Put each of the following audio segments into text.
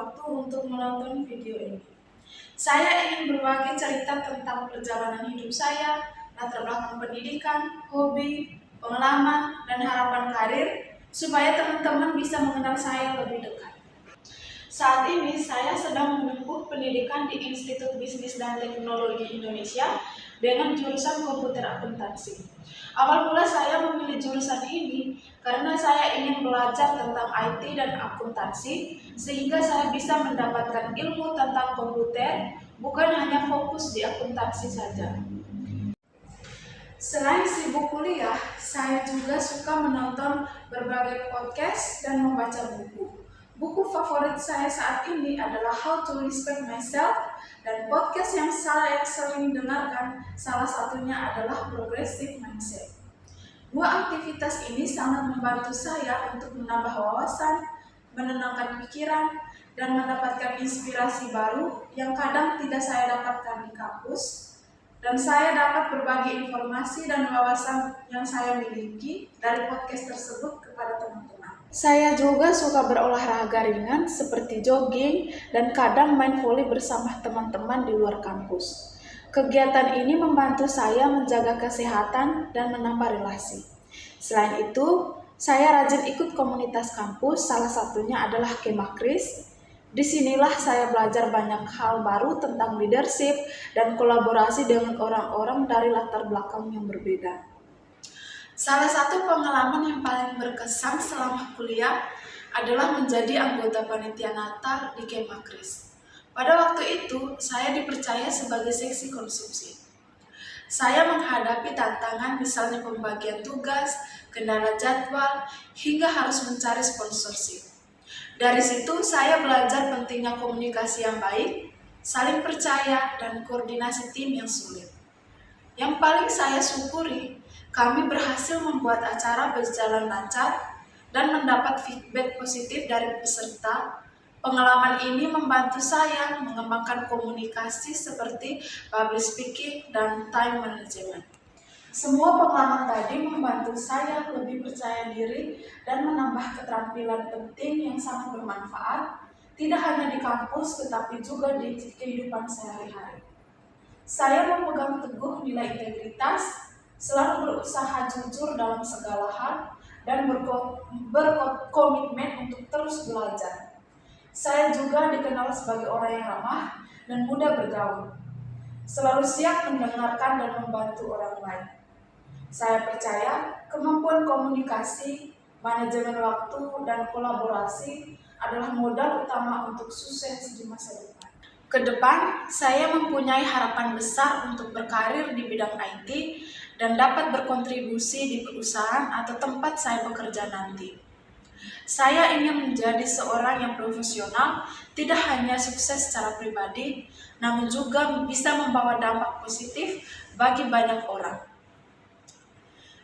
waktu untuk menonton video ini. Saya ingin berbagi cerita tentang perjalanan hidup saya, latar belakang pendidikan, hobi, pengalaman, dan harapan karir, supaya teman-teman bisa mengenal saya lebih dekat. Saat ini saya sedang menempuh pendidikan di Institut Bisnis dan Teknologi Indonesia dengan jurusan komputer akuntansi. Awal mula saya memilih jurusan ini karena saya ingin belajar tentang IT dan akuntansi sehingga saya bisa mendapatkan ilmu tentang komputer, bukan hanya fokus di akuntansi saja. Selain sibuk kuliah, saya juga suka menonton berbagai podcast dan membaca buku. Buku favorit saya saat ini adalah How to Respect Myself, dan podcast yang saya sering dengarkan salah satunya adalah Progressive Mindset. Dua aktivitas ini sangat membantu saya untuk menambah wawasan, menenangkan pikiran, dan mendapatkan inspirasi baru yang kadang tidak saya dapatkan di kampus. Dan saya dapat berbagi informasi dan wawasan yang saya miliki dari podcast tersebut kepada teman-teman. Saya juga suka berolahraga ringan seperti jogging dan kadang main voli bersama teman-teman di luar kampus. Kegiatan ini membantu saya menjaga kesehatan dan menambah relasi. Selain itu, saya rajin ikut komunitas kampus, salah satunya adalah Kemah Kris. Disinilah saya belajar banyak hal baru tentang leadership dan kolaborasi dengan orang-orang dari latar belakang yang berbeda. Salah satu pengalaman yang paling berkesan selama kuliah adalah menjadi anggota panitia Natal di Kemah Kris. Pada waktu itu, saya dipercaya sebagai seksi konsumsi. Saya menghadapi tantangan misalnya pembagian tugas, kendala jadwal, hingga harus mencari sponsorship. Dari situ saya belajar pentingnya komunikasi yang baik, saling percaya, dan koordinasi tim yang sulit. Yang paling saya syukuri, kami berhasil membuat acara berjalan lancar dan mendapat feedback positif dari peserta. Pengalaman ini membantu saya mengembangkan komunikasi seperti public speaking dan time management. Semua pengalaman tadi membantu saya lebih percaya diri dan menambah keterampilan penting yang sangat bermanfaat, tidak hanya di kampus tetapi juga di kehidupan sehari-hari. Saya memegang teguh nilai integritas, selalu berusaha jujur dalam segala hal, dan berkomitmen untuk terus belajar. Saya juga dikenal sebagai orang yang ramah dan mudah bergaul, selalu siap mendengarkan dan membantu orang lain. Saya percaya kemampuan komunikasi, manajemen waktu, dan kolaborasi adalah modal utama untuk sukses di masa depan. Kedepan, saya mempunyai harapan besar untuk berkarir di bidang IT dan dapat berkontribusi di perusahaan atau tempat saya bekerja nanti. Saya ingin menjadi seorang yang profesional, tidak hanya sukses secara pribadi, namun juga bisa membawa dampak positif bagi banyak orang.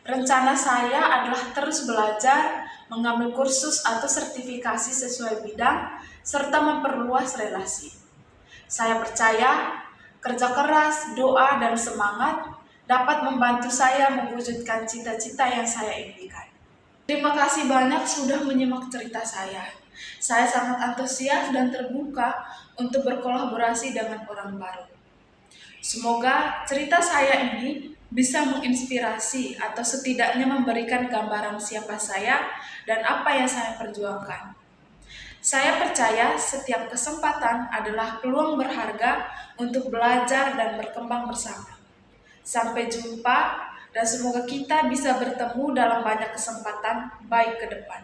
Rencana saya adalah terus belajar, mengambil kursus atau sertifikasi sesuai bidang, serta memperluas relasi. Saya percaya kerja keras, doa, dan semangat dapat membantu saya mewujudkan cita-cita yang saya impikan. Terima kasih banyak sudah menyimak cerita saya. Saya sangat antusias dan terbuka untuk berkolaborasi dengan orang baru. Semoga cerita saya ini bisa menginspirasi atau setidaknya memberikan gambaran siapa saya dan apa yang saya perjuangkan. Saya percaya setiap kesempatan adalah peluang berharga untuk belajar dan berkembang bersama. Sampai jumpa dan semoga kita bisa bertemu dalam banyak kesempatan baik ke depan.